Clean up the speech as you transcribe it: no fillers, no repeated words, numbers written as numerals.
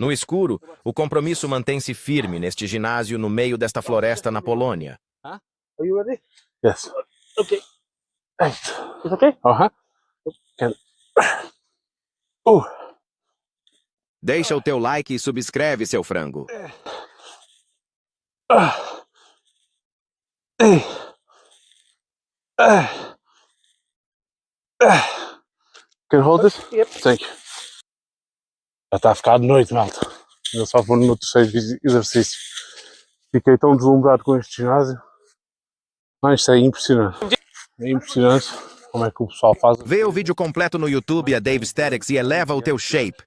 No escuro, o compromisso mantém-se firme neste ginásio no meio desta floresta na Polônia. Are you ready? Yes. Okay. 8. It's okay? Can. Oh. Deixa o teu like e subscreve, seu frango. Hey. Can you hold this? Yep. Thank you. Já está a ficar de noite, malta. Eu só vou no terceiro exercício. Fiquei tão deslumbrado com este ginásio. Mas isto é impressionante. É impressionante como é que o pessoal faz. Vê o vídeo completo no YouTube a Dave Sterix e eleva o teu shape.